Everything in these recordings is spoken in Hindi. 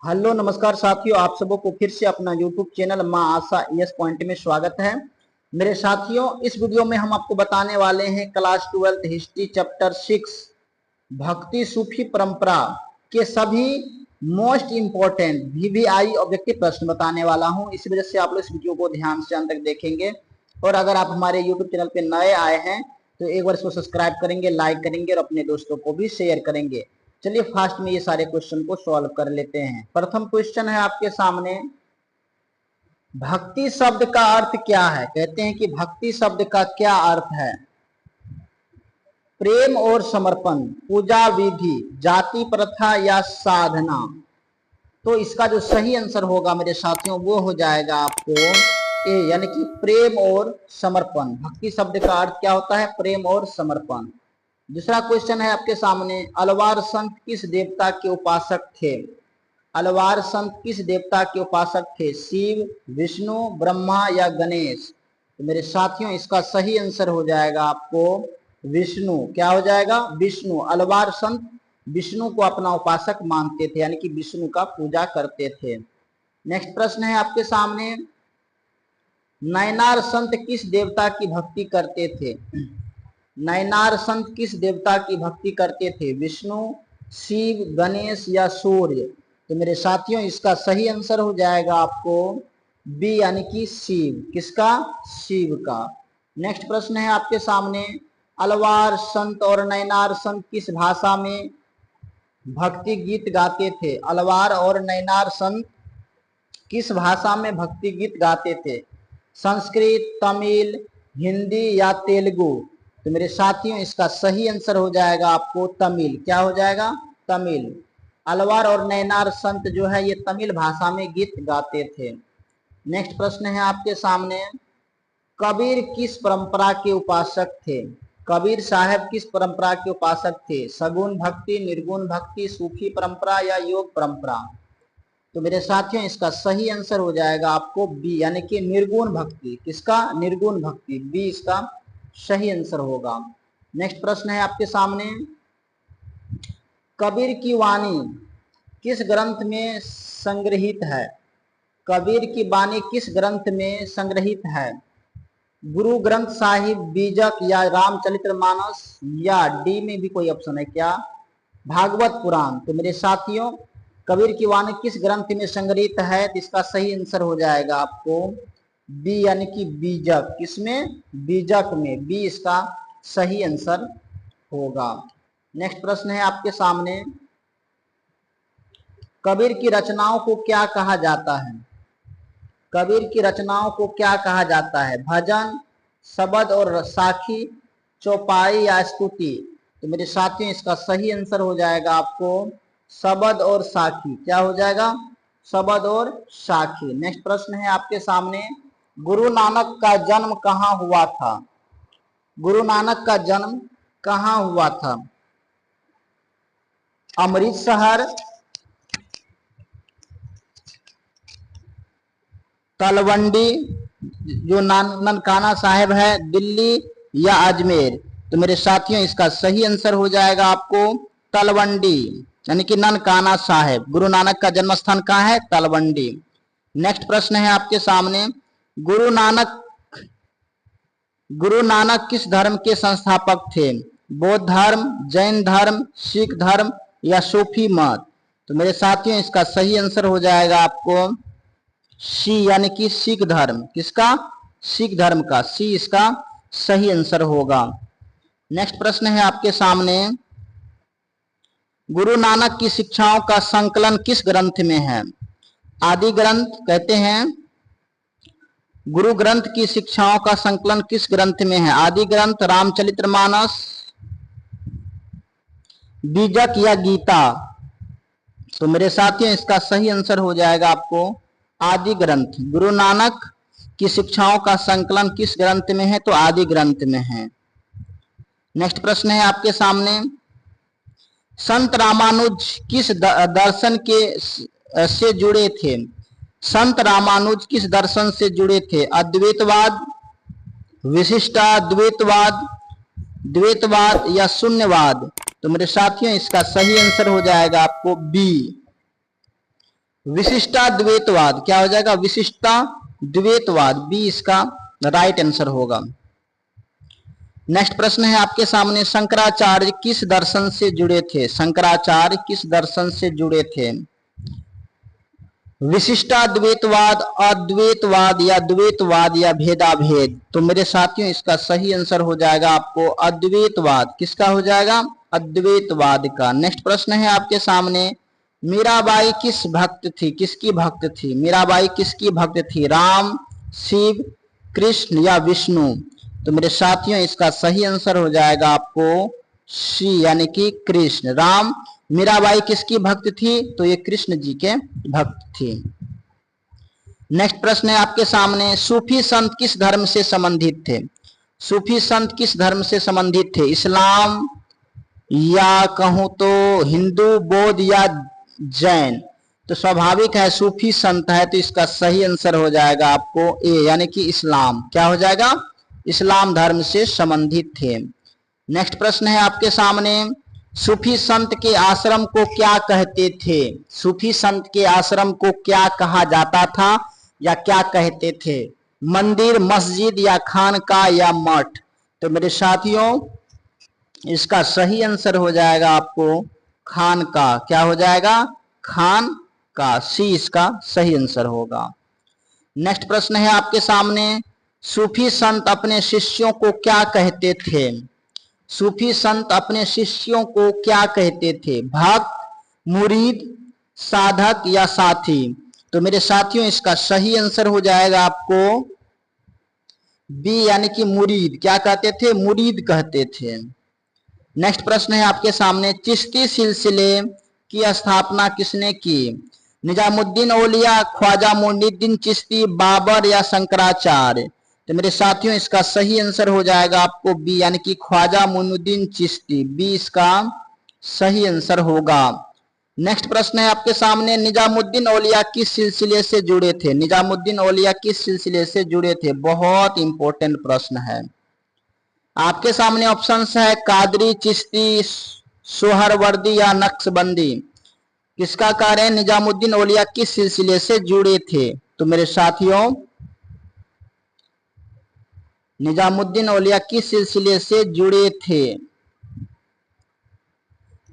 हेलो नमस्कार साथियों, आप सबों को फिर से अपना यूट्यूब चैनल माँ आशा ES पॉइंट में स्वागत है। मेरे साथियों, इस वीडियो में हम आपको बताने वाले हैं क्लास 12 हिस्ट्री चैप्टर 6 भक्ति सूफी परंपरा के सभी मोस्ट इंपॉर्टेंट VVI ऑब्जेक्टिव प्रश्न बताने वाला हूं। इस वजह से आप लोग इस वीडियो को ध्यान से अंत तक देखेंगे। और अगर आप हमारे यूट्यूब चैनल पे नए आए हैं तो एक बार इसको सब्सक्राइब करेंगे, लाइक करेंगे और अपने दोस्तों को भी शेयर करेंगे। चलिए फास्ट में ये सारे क्वेश्चन को सॉल्व कर लेते हैं। प्रथम क्वेश्चन है आपके सामने, भक्ति शब्द का अर्थ क्या है? कहते हैं कि भक्ति शब्द का क्या अर्थ है? प्रेम और समर्पण, पूजा विधि, जाति प्रथा या साधना। तो इसका जो सही आंसर होगा मेरे साथियों वो हो जाएगा आपको ए, यानी कि प्रेम और समर्पण। भक्ति शब्द का अर्थ क्या होता है? प्रेम और समर्पण। दूसरा क्वेश्चन है आपके सामने, अलवार संत किस देवता के उपासक थे? अलवार संत किस देवता के उपासक थे? शिव, विष्णु, ब्रह्मा या गणेश? तो मेरे साथियों इसका सही आंसर हो जाएगा आपको विष्णु। क्या हो जाएगा? विष्णु। अलवार संत विष्णु को अपना उपासक मानते थे, यानी कि विष्णु का पूजा करते थे। नेक्स्ट प्रश्न है आपके सामने, नयनार संत किस देवता की भक्ति करते थे? नयनार संत किस देवता की भक्ति करते थे? विष्णु, शिव, गणेश या सूर्य? तो मेरे साथियों इसका सही आंसर हो जाएगा आपको बी, यानी कि शिव। किसका? शिव का। नेक्स्ट प्रश्न है आपके सामने, अलवार संत और नयनार संत किस भाषा में भक्ति गीत गाते थे? अलवार और नयनार संत किस भाषा में भक्ति गीत गाते थे? संस्कृत, तमिल, हिंदी या तेलुगु? तो मेरे साथियों इसका सही आंसर हो जाएगा आपको तमिल। क्या हो जाएगा? तमिल। अलवार और नयनार संत जो है ये तमिल भाषा में गीत गाते थे। नेक्स्ट प्रश्न है आपके सामने, कबीर किस परंपरा के उपासक थे? कबीर साहब किस परंपरा के उपासक थे? सगुण भक्ति, निर्गुण भक्ति, सूफी परंपरा या योग परंपरा? तो मेरे साथियों इसका सही आंसर हो जाएगा आपको बी, यानी कि निर्गुण भक्ति। किसका? निर्गुण भक्ति। बी इसका सही आंसर होगा। नेक्स्ट प्रश्न है आपके सामने, कबीर की वाणी किस ग्रंथ में संग्रहित है? कबीर की वाणी किस ग्रंथ में संग्रहित है? गुरु ग्रंथ साहिब, बीजक या रामचरितमानस या डी में भी कोई ऑप्शन है क्या? भागवत पुराण? तो मेरे साथियों कबीर की वाणी किस ग्रंथ में संग्रहित है? तो इसका सही आंसर हो जाएगा आपको बी, यानी कि बीजक। किसमें? बीजक में। बी इसका सही आंसर होगा। नेक्स्ट प्रश्न है आपके सामने, कबीर की रचनाओं को क्या कहा जाता है? कबीर की रचनाओं को क्या कहा जाता है? भजन, शबद और साखी, चौपाई या स्तुति? तो मेरे साथियों इसका सही आंसर हो जाएगा आपको शबद और साखी। क्या हो जाएगा? शबद और साखी। नेक्स्ट प्रश्न है आपके सामने, गुरु नानक का जन्म कहाँ हुआ था? गुरु नानक का जन्म कहाँ हुआ था? अमृतसर, तलवंडी जो ननकाना साहिब है, दिल्ली या अजमेर? तो मेरे साथियों इसका सही आंसर हो जाएगा आपको तलवंडी, यानी कि ननकाना साहिब। गुरु नानक का जन्म स्थान कहाँ है? तलवंडी। नेक्स्ट प्रश्न है आपके सामने, गुरु नानक किस धर्म के संस्थापक थे? बौद्ध धर्म, जैन धर्म, सिख धर्म या सूफी मत? तो मेरे साथियों इसका सही आंसर हो जाएगा आपको सी, यानी कि सिख धर्म। किसका? सिख धर्म का। सी इसका सही आंसर होगा। नेक्स्ट प्रश्न है आपके सामने, गुरु नानक की शिक्षाओं का संकलन किस ग्रंथ में है? आदि ग्रंथ? कहते हैं गुरु ग्रंथ की शिक्षाओं का संकलन किस ग्रंथ में है? आदि ग्रंथ, रामचरितमानस, बीजक या गीता? तो मेरे साथियों इसका सही आंसर हो जाएगा आपको आदि ग्रंथ। गुरु नानक की शिक्षाओं का संकलन किस ग्रंथ में है? तो आदि ग्रंथ में है। नेक्स्ट प्रश्न है आपके सामने, संत रामानुज किस दर्शन के से जुड़े थे? संत रामानुज किस दर्शन से जुड़े थे? अद्वैतवाद, विशिष्टाद्वैतवाद, द्वैतवाद या शून्यवाद? तो मेरे साथियों इसका सही आंसर हो जाएगा आपको बी, विशिष्टाद्वैतवाद, क्या हो जाएगा? विशिष्टाद्वैतवाद, बी इसका राइट आंसर होगा। नेक्स्ट प्रश्न है आपके सामने, शंकराचार्य किस दर्शन से जुड़े थे? शंकराचार्य किस दर्शन से जुड़े थे? विशिष्टाद्वैतवाद, अद्वैतवाद या द्वैतवाद या भेदाभेद? तो मेरे साथियों इसका सही आंसर हो जाएगा आपको अद्वैतवाद। किसका हो जाएगा? अद्वैतवाद का। नेक्स्ट प्रश्न है आपके सामने, मीराबाई किस भक्त थी? किसकी भक्त थी? मीराबाई किसकी भक्त थी? राम, शिव, कृष्ण या विष्णु? तो मेरे साथियों इसका सही आंसर हो जाएगा आपको सी यानी कि कृष्ण। राम, मीराबाई किसकी भक्त थी? तो ये कृष्ण जी के भक्त थी। नेक्स्ट प्रश्न है आपके सामने, सूफी संत किस धर्म से संबंधित थे? सूफी संत किस धर्म से संबंधित थे? इस्लाम या कहूं तो हिंदू, बौद्ध या जैन? तो स्वाभाविक है सूफी संत है, तो इसका सही आंसर हो जाएगा आपको ए यानी कि इस्लाम। क्या हो जाएगा? इस्लाम धर्म से संबंधित थे। नेक्स्ट प्रश्न है आपके सामने, सूफी संत के आश्रम को क्या कहते थे? सूफी संत के आश्रम को क्या कहा जाता था या क्या कहते थे? मंदिर, मस्जिद या खानका या मठ? तो मेरे साथियों इसका सही आंसर हो जाएगा आपको खानका। क्या हो जाएगा? खानका, सी इसका सही आंसर होगा। नेक्स्ट प्रश्न है आपके सामने, सूफी संत अपने शिष्यों को क्या कहते थे? सूफी संत अपने शिष्यों को क्या कहते थे? भक्त, मुरीद, साधक या साथी? तो मेरे साथियों इसका सही आंसर हो जाएगा आपको बी यानी कि मुरीद। क्या कहते थे? मुरीद कहते थे। नेक्स्ट प्रश्न है आपके सामने, चिश्ती सिलसिले की स्थापना किसने की? निजामुद्दीन औलिया, ख्वाजा मोइनुद्दीन चिश्ती, बाबर या शंकराचार्य? तो मेरे साथियों इसका सही आंसर हो जाएगा आपको बी यानी कि ख्वाजा मोइनुद्दीन चिश्ती, बी इसका सही आंसर होगा। नेक्स्ट प्रश्न है आपके सामने, निजामुद्दीन औलिया किस सिलसिले से जुड़े थे? निजामुद्दीन औलिया किस सिलसिले से जुड़े थे? बहुत इंपॉर्टेंट प्रश्न है। आपके सामने ऑप्शंस है कादरी, चिश्ती, सोहरवर्दी या नक्शबंदी। किसका कार्य? निजामुद्दीन औलिया किस सिलसिले से जुड़े थे? तो मेरे साथियों निजामुद्दीन औलिया किस सिलसिले से जुड़े थे?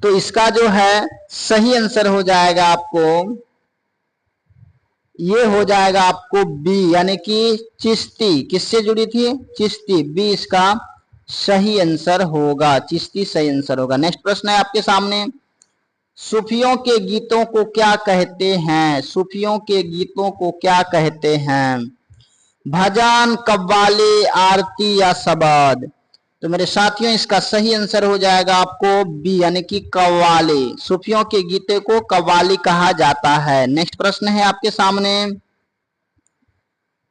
तो इसका जो है सही आंसर हो जाएगा आपको, ये हो जाएगा आपको बी यानी कि चिश्ती। किससे जुड़ी थी? चिश्ती, बी इसका सही आंसर होगा। चिश्ती सही आंसर होगा। नेक्स्ट प्रश्न है आपके सामने, सूफियों के गीतों को क्या कहते हैं? सूफियों के गीतों को क्या कहते हैं? भजन, कव्वाली, आरती या शबद? तो मेरे साथियों इसका सही आंसर हो जाएगा आपको बी यानी कि कव्वाली। सूफियों के गीते को कव्वाली कहा जाता है। नेक्स्ट प्रश्न है आपके सामने,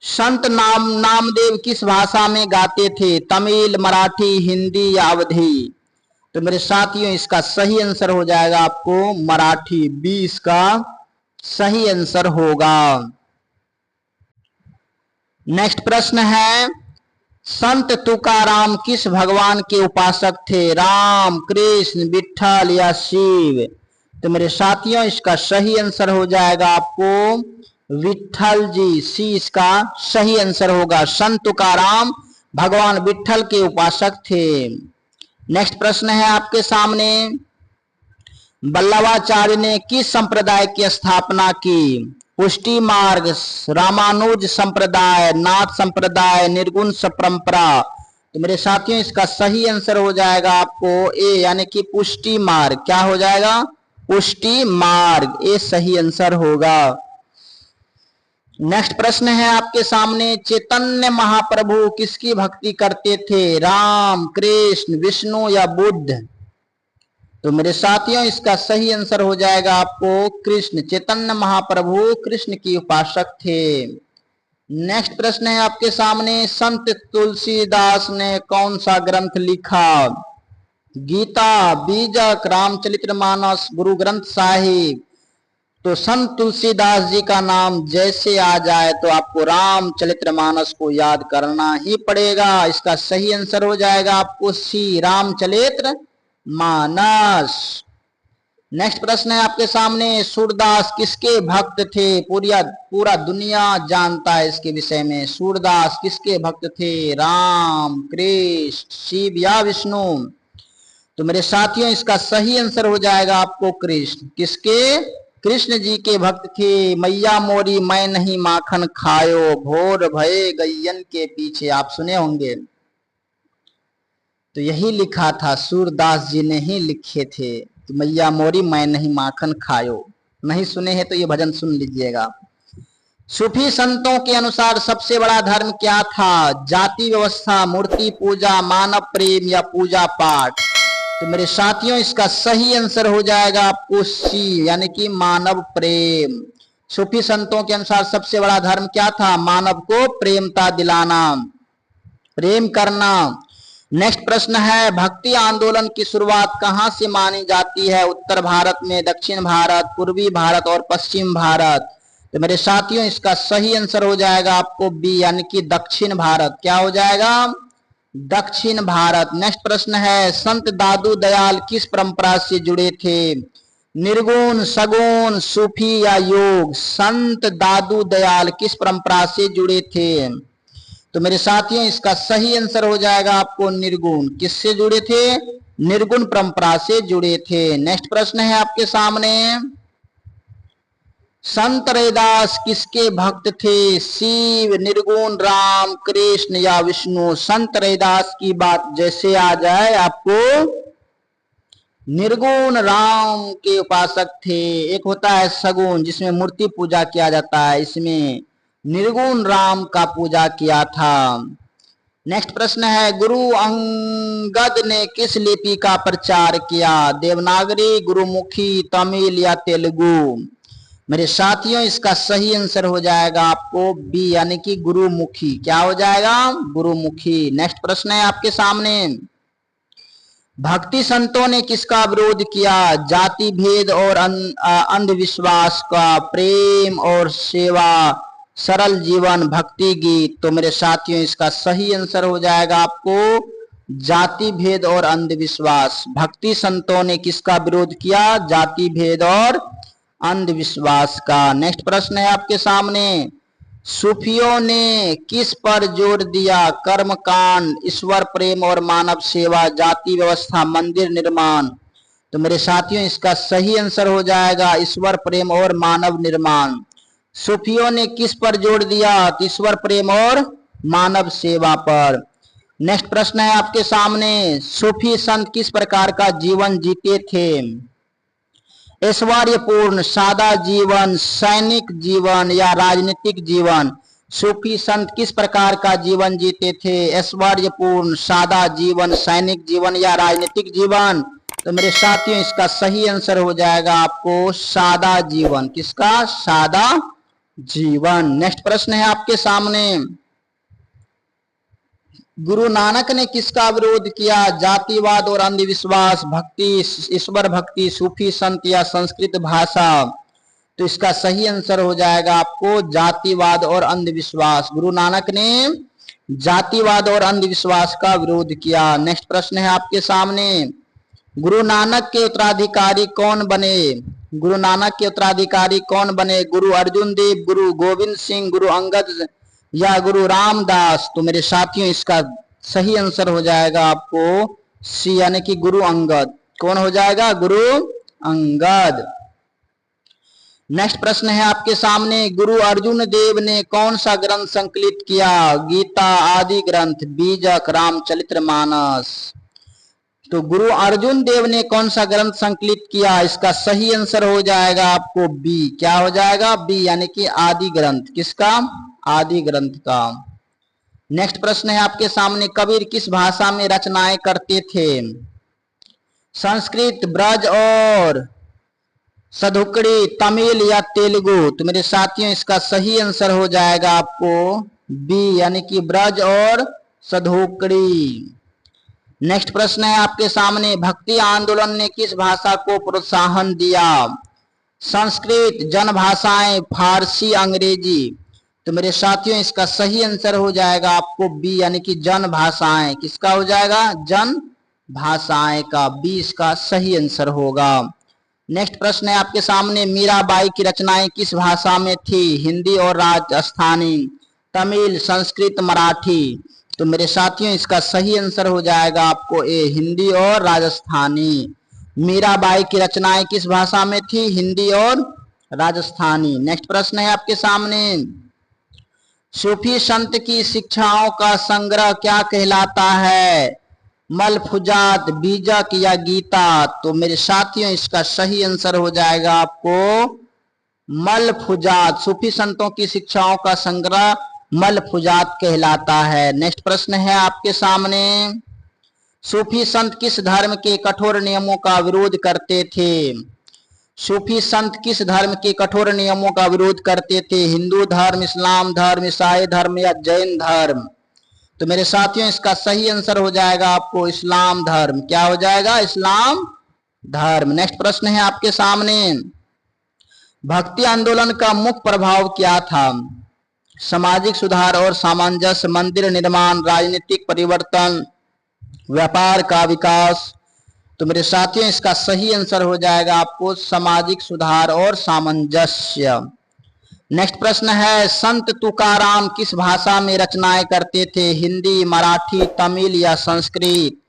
संत नामदेव किस भाषा में गाते थे? तमिल, मराठी, हिंदी या अवधी? तो मेरे साथियों इसका सही आंसर हो जाएगा आपको मराठी, बी इसका सही आंसर होगा। नेक्स्ट प्रश्न है, संत तुकाराम किस भगवान के उपासक थे? राम, कृष्ण, विठल या शिव? तो मेरे साथियों इसका सही आंसर हो जाएगा आपको विठल जी, सी इसका सही आंसर होगा। संत तुकाराम भगवान विठल के उपासक थे। नेक्स्ट प्रश्न है आपके सामने, वल्लभाचार्य ने किस संप्रदाय की स्थापना की? पुष्टि मार्ग, रामानुज संप्रदाय, नाथ संप्रदाय, निर्गुण परंपरा? तो मेरे साथियों इसका सही आंसर हो जाएगा आपको ए यानी कि पुष्टि मार्ग। क्या हो जाएगा? पुष्टि मार्ग, ए सही आंसर होगा। नेक्स्ट प्रश्न है आपके सामने, चैतन्य महाप्रभु किसकी भक्ति करते थे? राम, कृष्ण, विष्णु या बुद्ध? तो मेरे साथियों इसका सही आंसर हो जाएगा आपको कृष्ण। चैतन्य महाप्रभु कृष्ण की उपासक थे। नेक्स्ट प्रश्न है आपके सामने, संत तुलसीदास ने कौन सा ग्रंथ लिखा? गीता, बीजक, रामचरितमानस, गुरु ग्रंथ साहिब? तो संत तुलसीदास जी का नाम जैसे आ जाए तो आपको रामचरितमानस को याद करना ही पड़ेगा। इसका सही आंसर हो जाएगा आपको सी, रामचरितमानस। नेक्स्ट प्रश्न है आपके सामने, सूरदास किसके भक्त थे? पूरा दुनिया जानता है इसके विषय में। सूरदास किसके भक्त थे? राम, कृष्ण, शिव या विष्णु? तो मेरे साथियों इसका सही आंसर हो जाएगा आपको कृष्ण। किसके? कृष्ण जी के भक्त थे। मैया मोरी मैं नहीं माखन खायो, भोर भये गैयन के पीछे, आप सुने होंगे। तो यही लिखा था, सूरदास जी ने ही लिखे थे, तो मैया मोरी मैं नहीं माखन खायो। नहीं सुने हैं तो ये भजन सुन लीजिएगा। सूफी संतों के अनुसार सबसे बड़ा धर्म क्या था? जाति व्यवस्था, मूर्ति पूजा, मानव प्रेम या पूजा पाठ? तो मेरे साथियों इसका सही आंसर हो जाएगा आपको सी, यानी कि मानव प्रेम। सूफी संतों के अनुसार सबसे बड़ा धर्म क्या था? मानव को प्रेमता दिलाना, प्रेम करना। नेक्स्ट प्रश्न है, भक्ति आंदोलन की शुरुआत कहां से मानी जाती है? उत्तर भारत में, दक्षिण भारत, पूर्वी भारत और पश्चिम भारत? तो मेरे साथियों इसका सही आंसर हो जाएगा आपको बी, यानी कि दक्षिण भारत। क्या हो जाएगा? दक्षिण भारत। नेक्स्ट प्रश्न है, संत दादू दयाल किस परंपरा से जुड़े थे? निर्गुण, सगुण, सूफी या योग? संत दादू दयाल किस परंपरा से जुड़े थे? तो मेरे साथियों इसका सही आंसर हो जाएगा आपको निर्गुण। किससे जुड़े थे? निर्गुण परंपरा से जुड़े थे। नेक्स्ट प्रश्न है आपके सामने, संत रैदास किसके भक्त थे? शिव, निर्गुण, राम, कृष्ण या विष्णु? संत रैदास की बात जैसे आ जाए आपको, निर्गुण राम के उपासक थे। एक होता है सगुण जिसमें मूर्ति पूजा किया जाता है, इसमें निर्गुण राम का पूजा किया था। नेक्स्ट प्रश्न है, गुरु अंगद ने किस लिपि का प्रचार किया? देवनागरी, गुरुमुखी, तमिल या तेलुगु? मेरे साथियों इसका सही आंसर हो जाएगा आपको बी, यानी कि गुरुमुखी। क्या हो जाएगा? गुरुमुखी। नेक्स्ट प्रश्न है आपके सामने, भक्ति संतों ने किसका विरोध किया? जाति भेद और अंधविश्वास का, प्रेम और सेवा, सरल जीवन, भक्ति गीत? तो मेरे साथियों इसका सही आंसर हो जाएगा आपको जाति भेद और अंधविश्वास। भक्ति संतों ने किसका विरोध किया? जाति भेद और अंधविश्वास का। नेक्स्ट प्रश्न है आपके सामने, सूफियों ने किस पर जोर दिया? कर्म कांड, ईश्वर प्रेम और मानव सेवा, जाति व्यवस्था, मंदिर निर्माण? तो मेरे साथियों इसका सही आंसर हो जाएगा ईश्वर प्रेम और मानव निर्माण। सूफियों ने किस पर जोर दिया? ईश्वर प्रेम और मानव सेवा पर। नेक्स्ट प्रश्न है आपके सामने, सूफी संत किस प्रकार का जीवन जीते थे? ऐश्वर्यपूर्ण, सादा जीवन, सैनिक जीवन या राजनीतिक जीवन? सूफी संत किस प्रकार का जीवन जीते थे? ऐश्वर्यपूर्ण, सादा जीवन, सैनिक जीवन या राजनीतिक जीवन? तो मेरे साथियों इसका सही आंसर हो जाएगा आपको सादा जीवन। किसका? सादा जीवन। नेक्स्ट प्रश्न है आपके सामने, गुरु नानक ने किसका विरोध किया? जातिवाद और अंधविश्वास, भक्ति, ईश्वर भक्ति, सूफी संत या संस्कृत भाषा? तो इसका सही आंसर हो जाएगा आपको जातिवाद और अंधविश्वास। गुरु नानक ने जातिवाद और अंधविश्वास का विरोध किया। नेक्स्ट प्रश्न है आपके सामने, गुरु नानक के उत्तराधिकारी कौन बने? गुरु नानक के उत्तराधिकारी कौन बने? गुरु अर्जुन देव, गुरु गोविंद सिंह, गुरु अंगद या गुरु रामदास? तो मेरे साथियों इसका सही आंसर हो जाएगा आपको सी, यानी कि गुरु अंगद। कौन हो जाएगा? गुरु अंगद। नेक्स्ट प्रश्न है आपके सामने, गुरु अर्जुन देव ने कौन सा ग्रंथ संकलित किया? गीता, आदि ग्रंथ, बीजक, रामचरितमानस? तो गुरु अर्जुन देव ने कौन सा ग्रंथ संकलित किया? इसका सही आंसर हो जाएगा आपको बी। क्या हो जाएगा? बी, यानी कि आदि ग्रंथ। किसका? आदि ग्रंथ का। नेक्स्ट प्रश्न है आपके सामने, कबीर किस भाषा में रचनाएं करते थे? संस्कृत, ब्रज और सधुकड़ी, तमिल या तेलुगु? तो मेरे साथियों इसका सही आंसर हो जाएगा आपको बी, यानी कि ब्रज और सधुकड़ी। नेक्स्ट प्रश्न है आपके सामने, भक्ति आंदोलन ने किस भाषा को प्रोत्साहन दिया? संस्कृत, जन भाषाएं, फारसी, अंग्रेजी? तो मेरे साथियों इसका सही आंसर हो जाएगा आपको बी, यानी कि जन भाषाएं। किसका हो जाएगा? जन भाषाएं का। बी इसका सही आंसर होगा। नेक्स्ट प्रश्न है आपके सामने, मीराबाई की रचनाएं किस भाषा में थी? हिंदी और राजस्थानी, तमिल, संस्कृत, मराठी। तो मेरे साथियों इसका सही आंसर हो जाएगा आपको ए, हिंदी और राजस्थानी। मीराबाई की रचनाएं किस भाषा में थी? हिंदी और राजस्थानी। नेक्स्ट प्रश्न है आपके सामने, सूफी संत की शिक्षाओं का संग्रह क्या कहलाता है? मलफुजात, बीजक या गीता। तो मेरे साथियों इसका सही आंसर हो जाएगा आपको मलफुजात। सूफी संतों की शिक्षाओं का संग्रह मलफुजात कहलाता है। नेक्स्ट प्रश्न है आपके सामने, सूफी संत किस धर्म के कठोर नियमों का विरोध करते थे? सूफी संत किस धर्म के कठोर नियमों का विरोध करते थे? हिंदू धर्म, इस्लाम धर्म, ईसाई धर्म या जैन धर्म। तो मेरे साथियों इसका सही आंसर हो जाएगा आपको इस्लाम धर्म। क्या हो जाएगा? इस्लाम धर्म। नेक्स्ट प्रश्न है आपके सामने, भक्ति आंदोलन का मुख्य प्रभाव क्या था? सामाजिक सुधार और सामंजस्य, मंदिर निर्माण, राजनीतिक परिवर्तन, व्यापार का विकास। तो मेरे साथियों इसका सही आंसर हो जाएगा आपको सामाजिक सुधार और सामंजस्य। नेक्स्ट प्रश्न है, संत तुकाराम किस भाषा में रचनाएं करते थे? हिंदी, मराठी, तमिल या संस्कृत।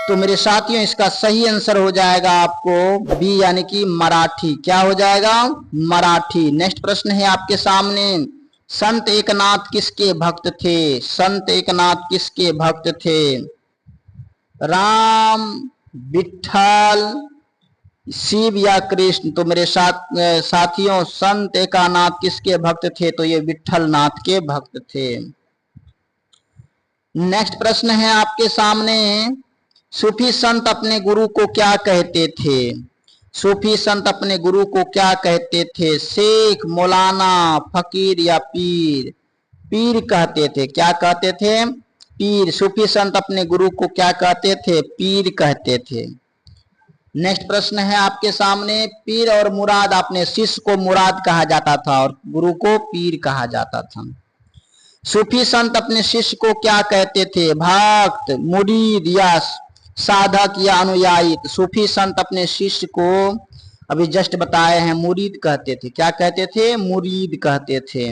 तो मेरे साथियों इसका सही आंसर हो जाएगा आपको बी यानी कि मराठी। क्या हो जाएगा? मराठी। नेक्स्ट प्रश्न है आपके सामने, संत एकनाथ किसके भक्त थे? संत एकनाथ किसके भक्त थे? राम, विठल, शिव या कृष्ण। तो मेरे साथियों संत एकनाथ किसके भक्त थे? तो ये विठल नाथ के भक्त थे। नेक्स्ट प्रश्न है आपके सामने, सूफी संत अपने गुरु को क्या कहते थे? सूफी संत अपने गुरु को क्या कहते थे? शेख, मौलाना, फकीर या पीर। पीर कहते थे। क्या कहते थे? पीर। सूफी संत अपने गुरु को क्या कहते थे? पीर कहते थे। नेक्स्ट प्रश्न है आपके सामने, पीर और मुराद, अपने शिष्य को मुराद कहा जाता था और गुरु को पीर कहा जाता था। सूफी संत अपने शिष्य को क्या कहते थे? भक्त, मुरीद या साधक या अनुयायी। सूफी संत अपने शिष्य को अभी जस्ट बताए हैं मुरीद कहते थे। क्या कहते थे? मुरीद कहते थे।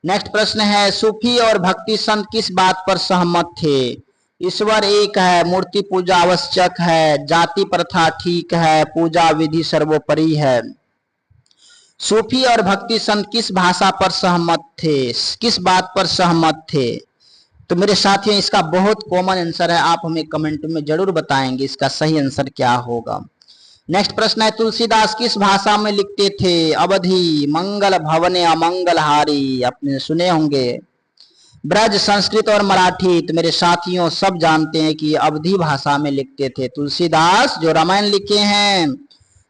नेक्स्ट प्रश्न है, सूफी और भक्ति संत किस बात पर सहमत थे? ईश्वर एक है, मूर्ति पूजा आवश्यक है, जाति प्रथा ठीक है, पूजा विधि सर्वोपरि है। सूफी और भक्ति संत किस भाषा पर सहमत थे? किस बात पर सहमत थे? तो मेरे साथियों इसका बहुत कॉमन आंसर है, आप हमें कमेंट में जरूर बताएंगे इसका सही आंसर क्या होगा। नेक्स्ट प्रश्न है, तुलसीदास किस भाषा में लिखते थे? अवधी, मंगल भवने, अमंगलहारी। आपने सुने होंगे। ब्रज, संस्कृत और मराठी। तो मेरे साथियों सब जानते हैं कि अवधी भाषा में लिखते थे। तुलसीदास जो रामायण लिखे हैं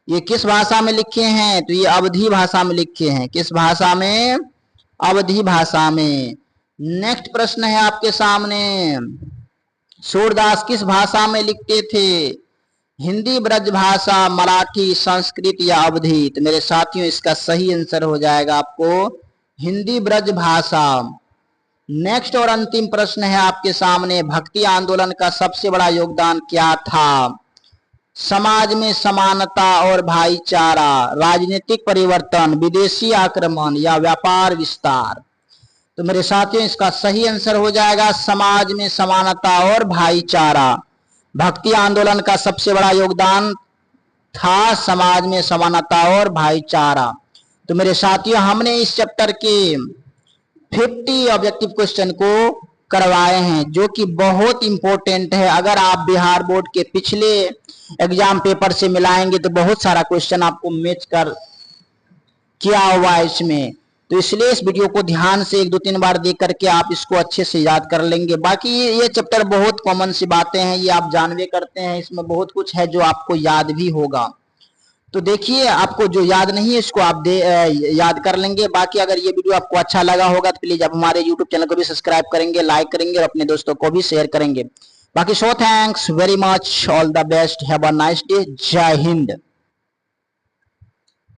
ये किस भाषा में लिखे हैं? तो ये अवधी भाषा में लिखे हैं। किस भाषा में? अवधी भाषा में। नेक्स्ट प्रश्न है आपके सामने, सूरदास किस भाषा में लिखते थे? हिंदी, ब्रज भाषा, मराठी, संस्कृत या अवधी। तो मेरे साथियों इसका सही आंसर हो जाएगा आपको हिंदी ब्रज भाषा। नेक्स्ट और अंतिम प्रश्न है आपके सामने, भक्ति आंदोलन का सबसे बड़ा योगदान क्या था? समाज में समानता और भाईचारा, राजनीतिक परिवर्तन, विदेशी आक्रमण या व्यापार विस्तार। तो मेरे साथियों इसका सही आंसर हो जाएगा समाज में समानता और भाईचारा। भक्ति आंदोलन का सबसे बड़ा योगदान था समाज में समानता और भाईचारा। तो मेरे साथियों हमने इस चैप्टर के 50 ऑब्जेक्टिव क्वेश्चन को करवाए हैं जो कि बहुत इंपॉर्टेंट है। अगर आप बिहार बोर्ड के पिछले एग्जाम पेपर से मिलाएंगे तो बहुत सारा क्वेश्चन आपको मैच कर किया हुआ है इसमें। तो इसलिए इस वीडियो को ध्यान से 1-2-3 बार देख करके आप इसको अच्छे से याद कर लेंगे। बाकी ये चैप्टर बहुत कॉमन सी बातें हैं, ये आप जानवे करते हैं। इसमें बहुत कुछ है जो आपको याद भी होगा। तो देखिए आपको जो याद नहीं है इसको आप याद कर लेंगे। बाकी अगर ये वीडियो आपको अच्छा लगा होगा तो प्लीज आप हमारे यूट्यूब चैनल को भी सब्सक्राइब करेंगे, लाइक करेंगे और अपने दोस्तों को भी शेयर करेंगे। बाकी so thanks very much, all the best, have a nice day, जय हिंद।